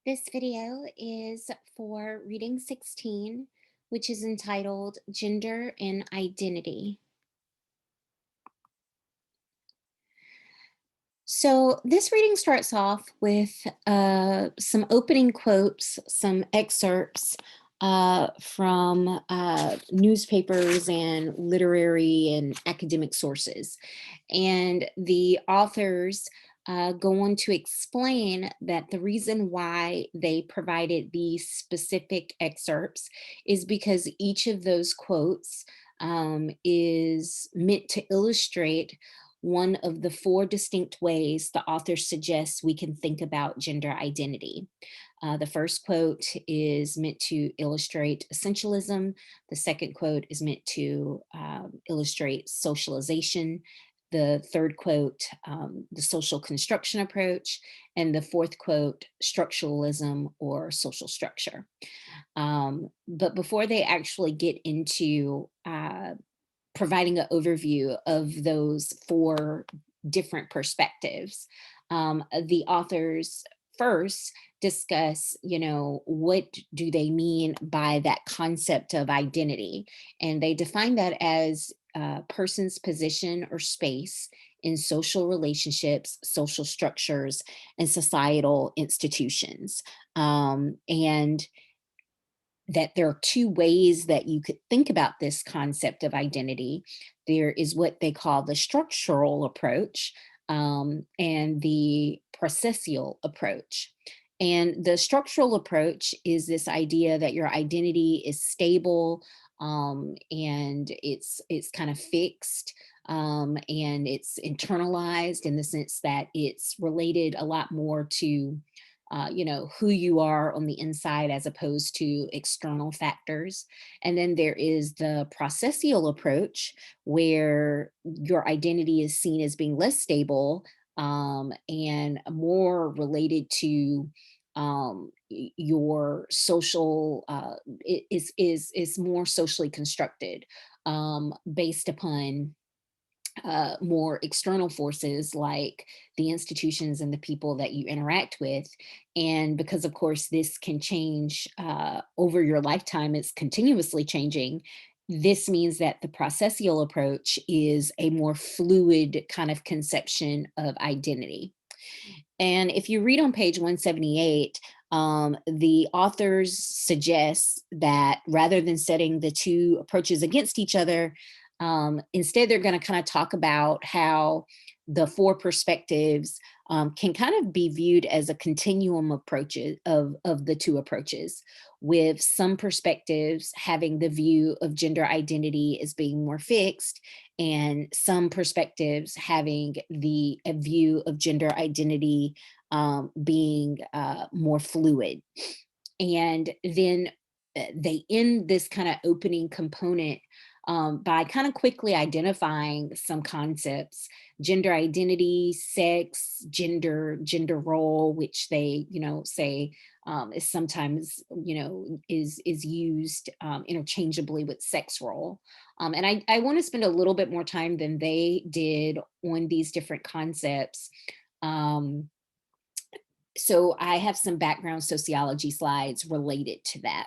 This video is for reading 16, which is entitled Gender and Identity. So this reading starts off with some opening quotes, some excerpts from newspapers and literary and academic sources. And the authors go on to explain that the reason why they provided these specific excerpts is because each of those quotes is meant to illustrate one of the four distinct ways the author suggests we can think about gender identity. The first quote is meant to illustrate essentialism. The second quote is meant to illustrate socialization. The third quote, the social construction approach. And the fourth quote, structuralism or social structure. But before they actually get into providing an overview of those four different perspectives. The authors first discuss, what do they mean by that concept of identity? And they define that as a person's position or space in social relationships, social structures, and societal institutions. And that there are two ways that you could think about this concept of identity. There is what they call the structural approach and the processual approach. And the structural approach is this idea that your identity is stable and it's kind of fixed and it's internalized in the sense that it's related a lot more to who you are on the inside as opposed to external factors. And then there is the processual approach where your identity is seen as being less stable and more related to your social is more socially constructed based upon more external forces like the institutions and the people that you interact with. And because, of course, this can change over your lifetime, it's continuously changing. This means that the processual approach is a more fluid kind of conception of identity. And if you read on page 178, the authors suggest that rather than setting the two approaches against each other, instead, they're going to kind of talk about how the four perspectives can kind of be viewed as a continuum approaches of the two approaches, with some perspectives having the view of gender identity as being more fixed, and some perspectives having the a view of gender identity being more fluid. And then they end this kind of opening component by kind of quickly identifying some concepts: gender identity, sex, gender role, which they, say is sometimes, is used interchangeably with sex role. And I want to spend a little bit more time than they did on these different concepts. Um, so I have some background sociology slides related to that.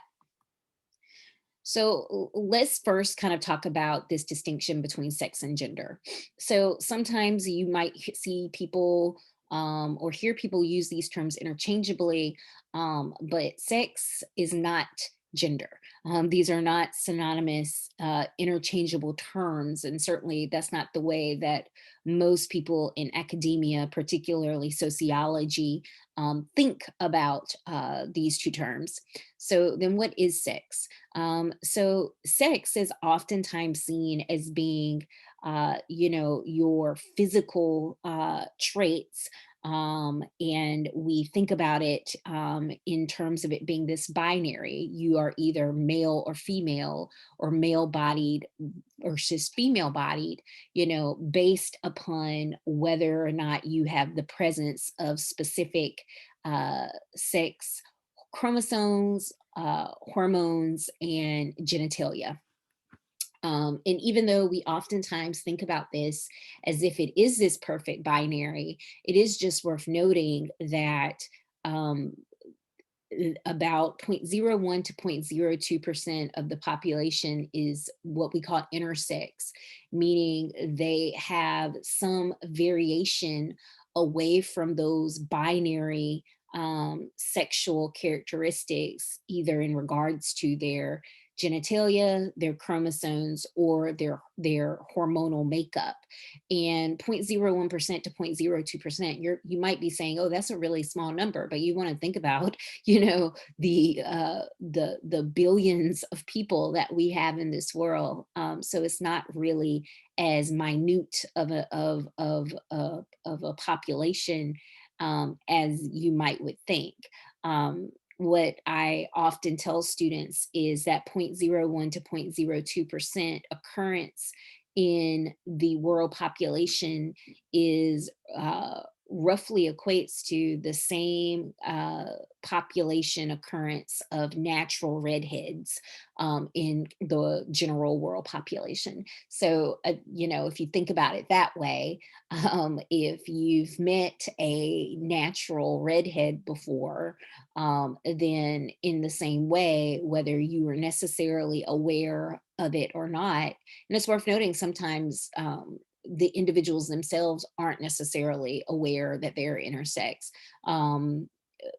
So let's first kind of talk about this distinction between sex and gender. So sometimes you might see people or hear people use these terms interchangeably, but sex is not gender. These are not synonymous, interchangeable terms, and certainly that's not the way that most people in academia, particularly sociology, think about these two terms. So then what is sex? So sex is oftentimes seen as being, your physical traits. And we think about it in terms of it being this binary. You are either male or male bodied versus female bodied, based upon whether or not you have the presence of specific sex chromosomes, hormones, and genitalia. And even though we oftentimes think about this as if it is this perfect binary, it is just worth noting that um, about 0.01 to 0.02% of the population is what we call intersex, meaning they have some variation away from those binary sexual characteristics, either in regards to their genitalia, their chromosomes, or their hormonal makeup. And 0.01% to 0.02%, you might be saying, oh, that's a really small number, but you want to think about the billions of people that we have in this world. So it's not really as minute of a population as you might would think. What I often tell students is that 0.01 to 0.02% occurrence in the world population is roughly equates to the same population occurrence of natural redheads in the general world population. So, if you think about it that way, if you've met a natural redhead before, then in the same way, whether you were necessarily aware of it or not, and it's worth noting sometimes the individuals themselves aren't necessarily aware that they're intersex. Um,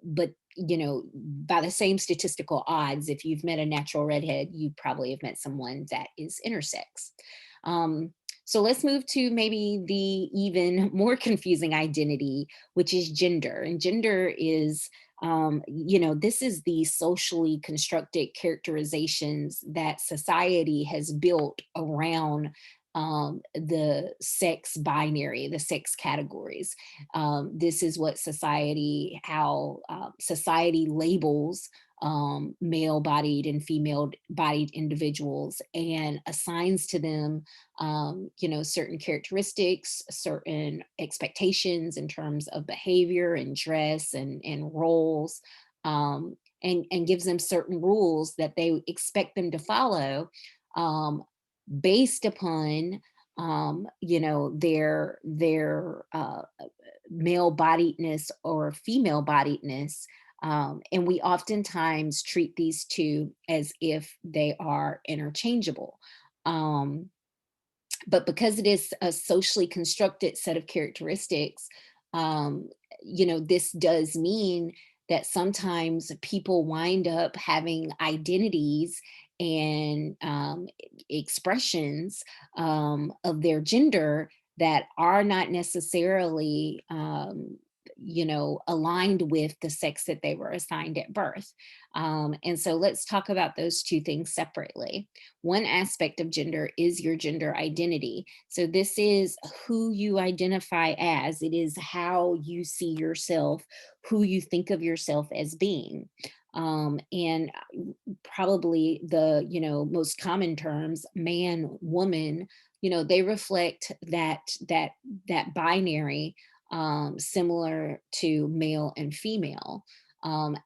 but by the same statistical odds, if you've met a natural redhead, you probably have met someone that is intersex. Um, so let's move to maybe the even more confusing identity, which is gender. And gender is, this is the socially constructed characterizations that society has built around the sex binary, the sex categories. This is what how society labels male bodied and female bodied individuals and assigns to them, certain characteristics, certain expectations in terms of behavior and dress and roles, and gives them certain rules that they expect them to follow, um, based upon their male bodiedness or female bodiedness. And we oftentimes treat these two as if they are interchangeable. Um, but because it is a socially constructed set of characteristics, um, this does mean that sometimes people wind up having identities and expressions of their gender that are not necessarily aligned with the sex that they were assigned at birth. And so let's talk about those two things separately. One aspect of gender is your gender identity. So this is who you identify as. It is how you see yourself, who you think of yourself as being. And probably the most common terms, man, woman, they reflect that binary, similar to male and female.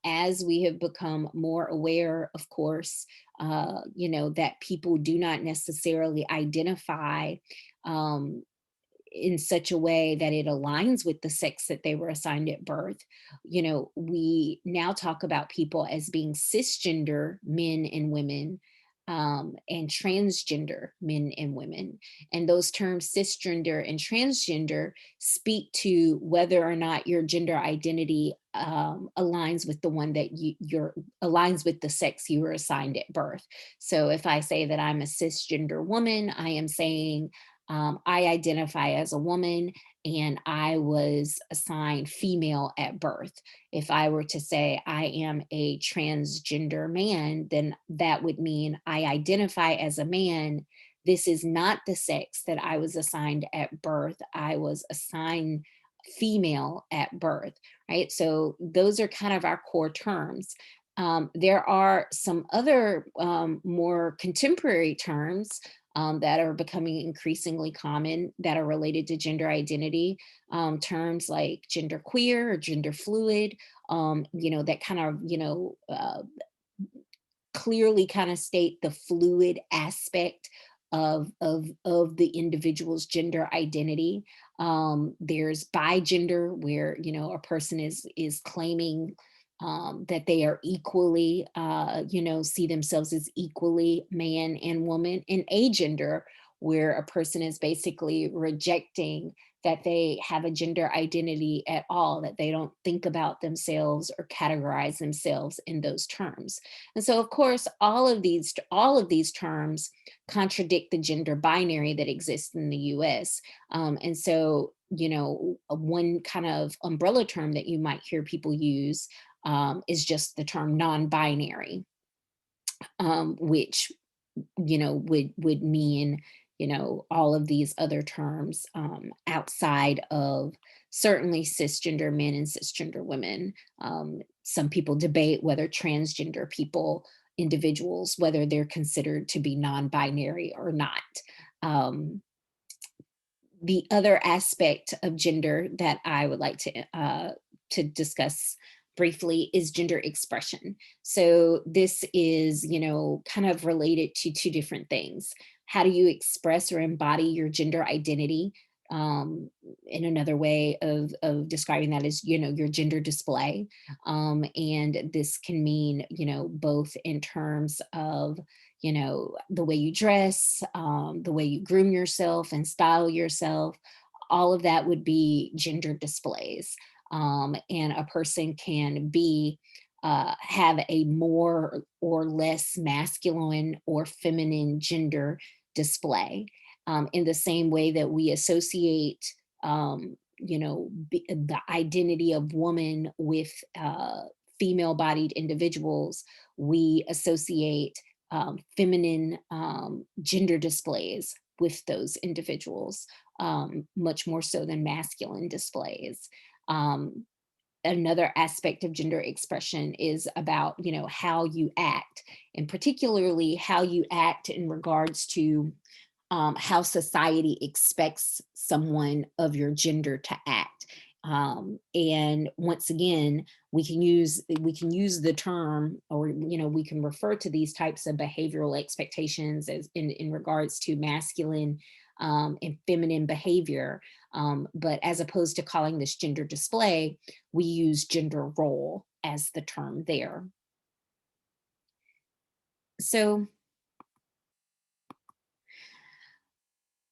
As we have become more aware, of course, that people do not necessarily identify um, in such a way that it aligns with the sex that they were assigned at birth. We now talk about people as being cisgender men and women, and transgender men and women. And those terms, cisgender and transgender, speak to whether or not your gender identity aligns with the one that you're aligns with the sex you were assigned at birth. So if I say that I'm a cisgender woman, I am saying I identify as a woman and I was assigned female at birth. If I were to say I am a transgender man, then that would mean I identify as a man. This is not the sex that I was assigned at birth. I was assigned female at birth, right? So those are kind of our core terms. There are some other more contemporary terms that are becoming increasingly common that are related to gender identity. Terms like gender queer or gender fluid, that kind of, clearly kind of state the fluid aspect of the individual's gender identity. There's bigender, where a person is claiming that they are equally, see themselves as equally man and woman, and agender, where a person is basically rejecting that they have a gender identity at all, that they don't think about themselves or categorize themselves in those terms. And so, of course, all of these terms contradict the gender binary that exists in the US. And so, one kind of umbrella term that you might hear people use is just the term non-binary, which would mean all of these other terms outside of certainly cisgender men and cisgender women. Some people debate whether transgender individuals, whether they're considered to be non-binary or not. Um, the other aspect of gender that I would like to discuss briefly is gender expression. So this is, kind of related to two different things. How do you express or embody your gender identity? In another way of describing that is, your gender display. And this can mean, both in terms of the way you dress, the way you groom yourself and style yourself. All of that would be gender displays. And a person can have a more or less masculine or feminine gender display, in the same way that we associate the identity of woman with female bodied individuals. We associate feminine gender displays with those individuals, much more so than masculine displays. Um, Another aspect of gender expression is about, how you act, and particularly how you act in regards to how society expects someone of your gender to act. And once again, we can use the term, or we can refer to these types of behavioral expectations as in regards to masculine and feminine behavior. But as opposed to calling this gender display, we use gender role as the term there. So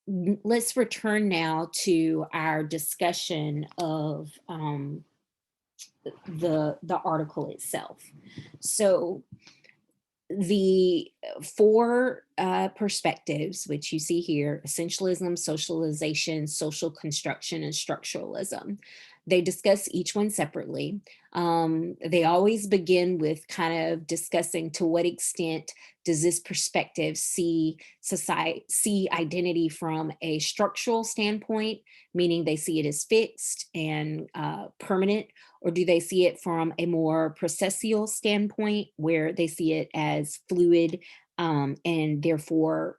let's return now to our discussion of the article itself. So the four perspectives, which you see here: essentialism, socialization, social construction, and structuralism. They discuss each one separately. They always begin with kind of discussing to what extent does this perspective see society, see identity from a structural standpoint, meaning they see it as fixed and permanent, or do they see it from a more processual standpoint where they see it as fluid, and therefore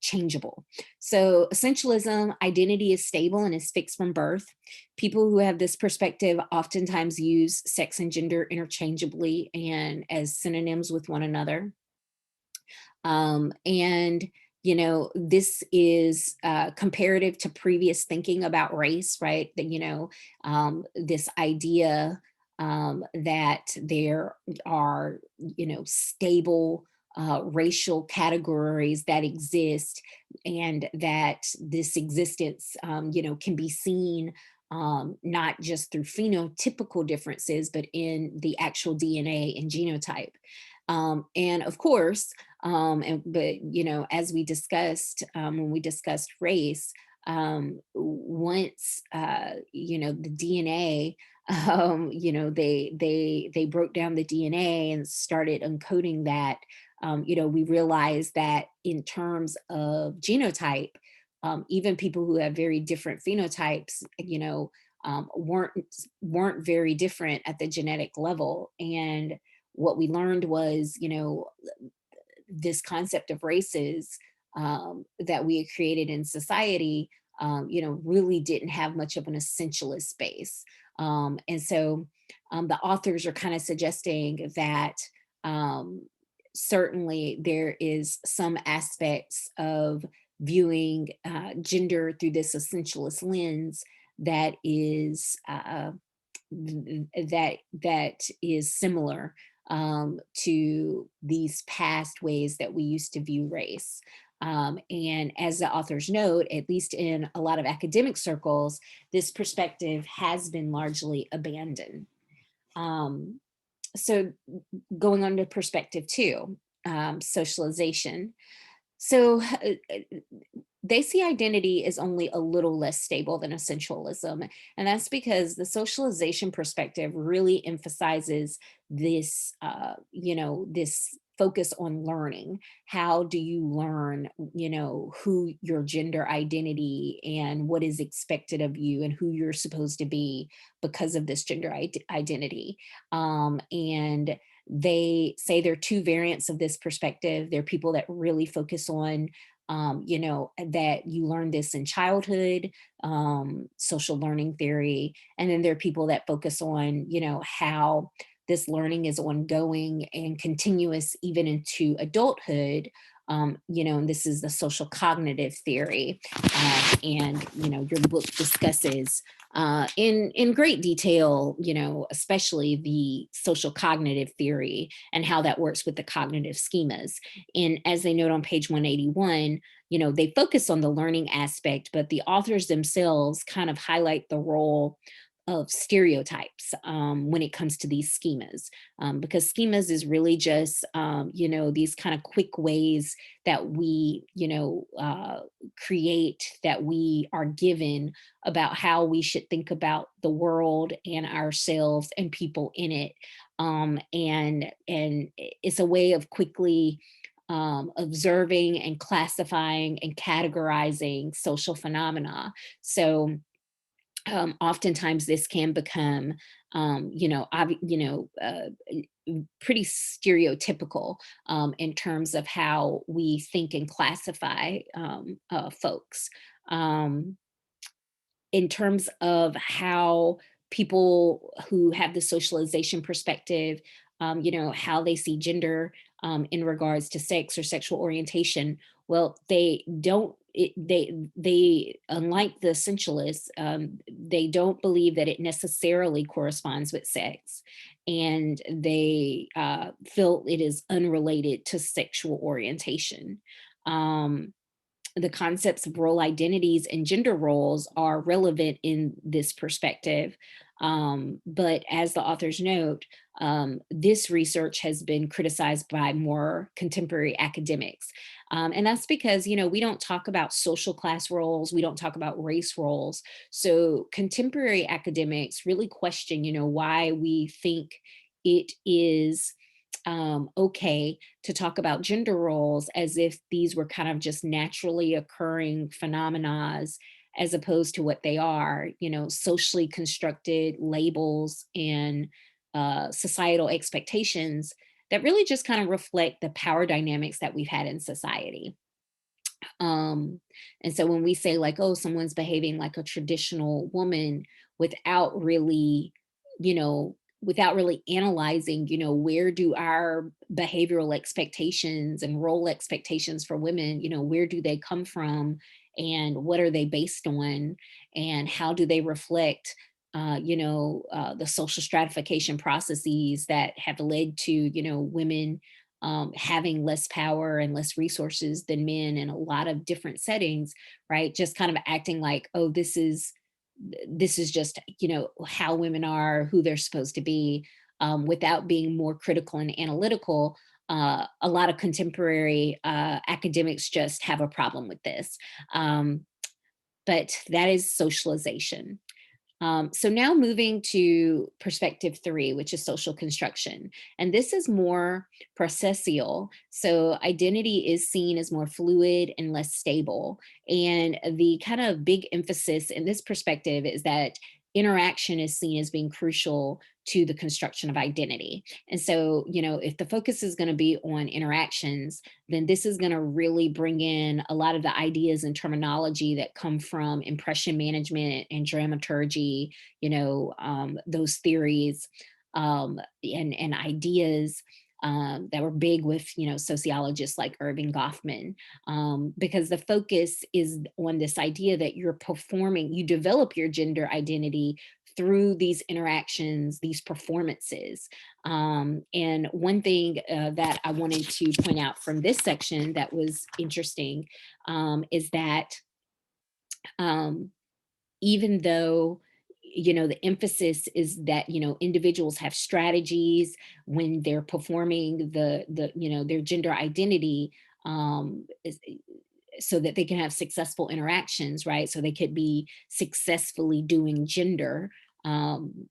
changeable? So, essentialism: identity is stable and is fixed from birth. People who have this perspective oftentimes use sex and gender interchangeably and as synonyms with one another. And this is comparative to previous thinking about race, right? That this idea that there are stable racial categories that exist, and that this existence can be seen not just through phenotypical differences, but in the actual DNA and genotype. And of course, but as we discussed, when we discussed race, once the DNA, they broke down the DNA and started encoding that. We realized that in terms of genotype, even people who have very different phenotypes, weren't very different at the genetic level. And what we learned was, this concept of races that we had created in society, really didn't have much of an essentialist base. And so the authors are kind of suggesting that um, certainly there is some aspects of viewing gender through this essentialist lens that is that is similar to these past ways that we used to view race. And as the authors note, at least in a lot of academic circles, this perspective has been largely abandoned. Um, so going on to perspective two, socialization. So they see identity as only a little less stable than essentialism. And that's because the socialization perspective really emphasizes this, this focus on learning. How do you learn, who your gender identity and what is expected of you and who you're supposed to be because of this gender identity? And they say there are two variants of this perspective. There are people that really focus on that you learn this in childhood, social learning theory. And then there are people that focus on, how this learning is ongoing and continuous even into adulthood. And this is the social cognitive theory. And your book discusses in great detail, especially the social cognitive theory and how that works with the cognitive schemas. And as they note on page 181, they focus on the learning aspect, but the authors themselves kind of highlight the role of stereotypes when it comes to these schemas, because schemas is really just these kind of quick ways that we create, that we are given about how we should think about the world and ourselves and people in it. And it's a way of quickly observing and classifying and categorizing social phenomena. So oftentimes this can become, pretty stereotypical in terms of how we think and classify folks. Um, in terms of how people who have the socialization perspective, how they see gender in regards to sex or sexual orientation. Well, they don't. They unlike the essentialists, they don't believe that it necessarily corresponds with sex, and they feel it is unrelated to sexual orientation. Um, the concepts of role identities and gender roles are relevant in this perspective. But as the authors note, this research has been criticized by more contemporary academics. And that's because, we don't talk about social class roles, we don't talk about race roles. So contemporary academics really question, why we think it is okay to talk about gender roles as if these were kind of just naturally occurring phenomena, as opposed to what they are, socially constructed labels and societal expectations that really just kind of reflect the power dynamics that we've had in society. Um, and so when we say like, oh, someone's behaving like a traditional woman without really, without really analyzing, where do our behavioral expectations and role expectations for women, where do they come from and what are they based on and how do they reflect the social stratification processes that have led to, women having less power and less resources than men in a lot of different settings, right? Just kind of acting like, oh, this is just how women are, who they're supposed to be, without being more critical and analytical. A lot of contemporary academics just have a problem with this. But that is socialization. So now moving to perspective three, which is social construction. And this is more processual. So identity is seen as more fluid and less stable. And the kind of big emphasis in this perspective is that interaction is seen as being crucial to the construction of identity. And so, if the focus is going to be on interactions, then this is going to really bring in a lot of the ideas and terminology that come from impression management and dramaturgy, those theories and ideas that were big with, sociologists like Irving Goffman, because the focus is on this idea that you're performing, you develop your gender identity through these interactions, these performances. And one thing that I wanted to point out from this section that was interesting is that um, even though the emphasis is that individuals have strategies when they're performing their gender identity, so that they can have successful interactions, right? So they could be successfully doing gender, um,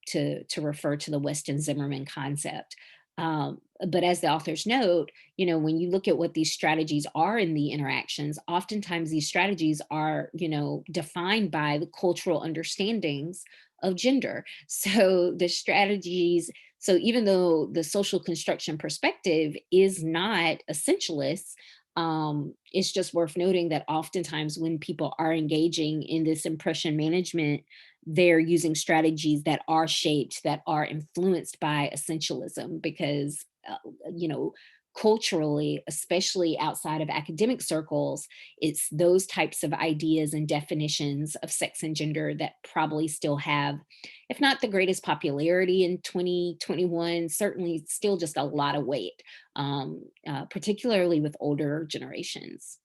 to refer to the Weston Zimmerman concept. But as the authors note, when you look at what these strategies are in the interactions, oftentimes these strategies are, defined by the cultural understandings of gender. So the strategies, so even though the social construction perspective is not essentialist, it's just worth noting that oftentimes when people are engaging in this impression management, they're using strategies that are shaped, that are influenced by essentialism, because, you know, culturally, especially outside of academic circles, it's those types of ideas and definitions of sex and gender that probably still have, if not the greatest popularity in 2021, certainly still just a lot of weight, particularly with older generations.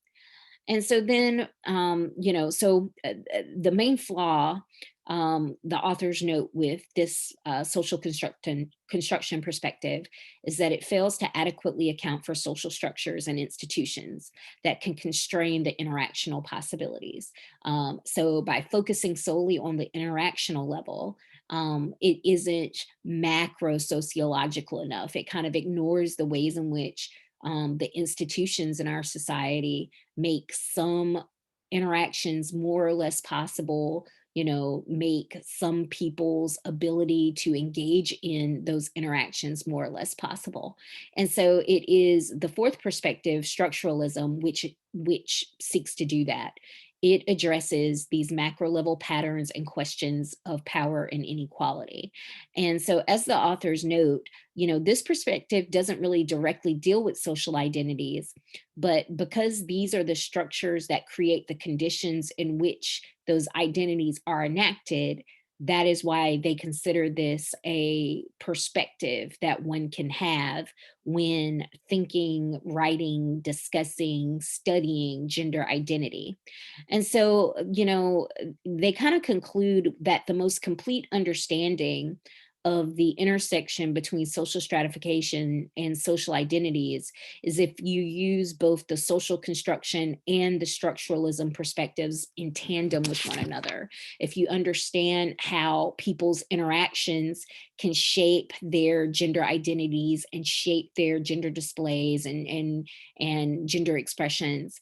And so then, the main flaw, the authors note with this social construction perspective, is that it fails to adequately account for social structures and institutions that can constrain the interactional possibilities. So by focusing solely on the interactional level, it isn't macro sociological enough. It kind of ignores the ways in which the institutions in our society make some interactions more or less possible, make some people's ability to engage in those interactions more or less possible. And so it is the fourth perspective, structuralism, which seeks to do that. It addresses these macro level patterns and questions of power and inequality. And so, as the authors note, this perspective doesn't really directly deal with social identities, but because these are the structures that create the conditions in which those identities are enacted, that is why they consider this a perspective that one can have when thinking, writing, discussing, studying gender identity. And so, they kind of conclude that the most complete understanding of the intersection between social stratification and social identities is if you use both the social construction and the structuralism perspectives in tandem with one another. If you understand how people's interactions can shape their gender identities and shape their gender displays and gender expressions,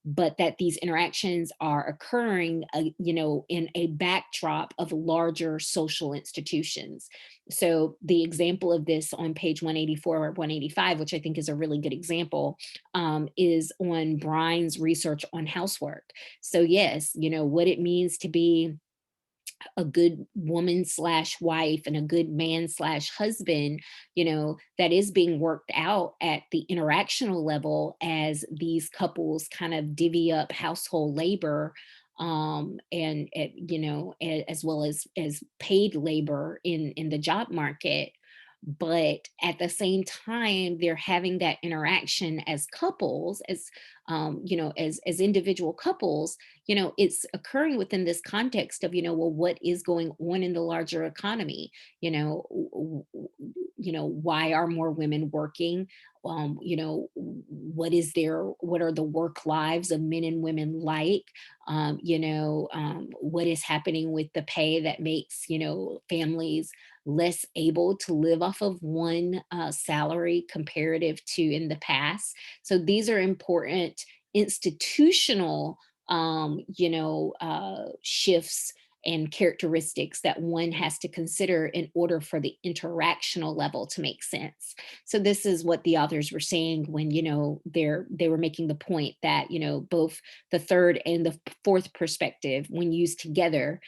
but that these interactions are occurring, in a backdrop of larger social institutions. So the example of this on page 184 or 185, which I think is a really good example, is on Brine's research on housework. So yes, what it means to be a good woman slash wife and a good man slash husband, that is being worked out at the interactional level as these couples kind of divvy up household labor, as well as paid labor in the job market. But at the same time, they're having that interaction as couples, as individual couples. It's occurring within this context of, well, what is going on in the larger economy? Why are more women working? What are the work lives of men and women like? What is happening with the pay that makes, families less able to live off of one salary comparative to in the past. So these are important institutional, shifts and characteristics that one has to consider in order for the interactional level to make sense. So this is what the authors were saying when, they were making the point that, both the third and the fourth perspective, when used together,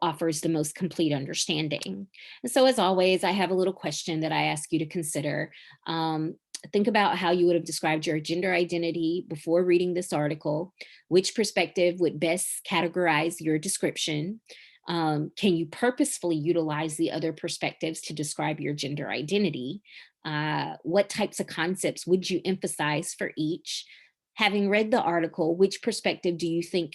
offers the most complete understanding. And so, as always, I have a little question that I ask you to consider. Think about how you would have described your gender identity before reading this article. Which perspective would best categorize your description? Can you purposefully utilize the other perspectives to describe your gender identity? What types of concepts would you emphasize for each? Having read the article, which perspective do you think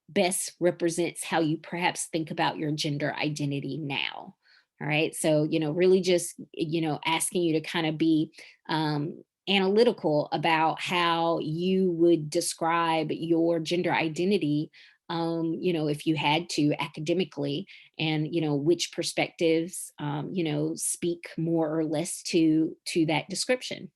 best represents how you perhaps think about your gender identity now? All right. So, really just, asking you to kind of be analytical about how you would describe your gender identity, if you had to academically, and, which perspectives, speak more or less to that description.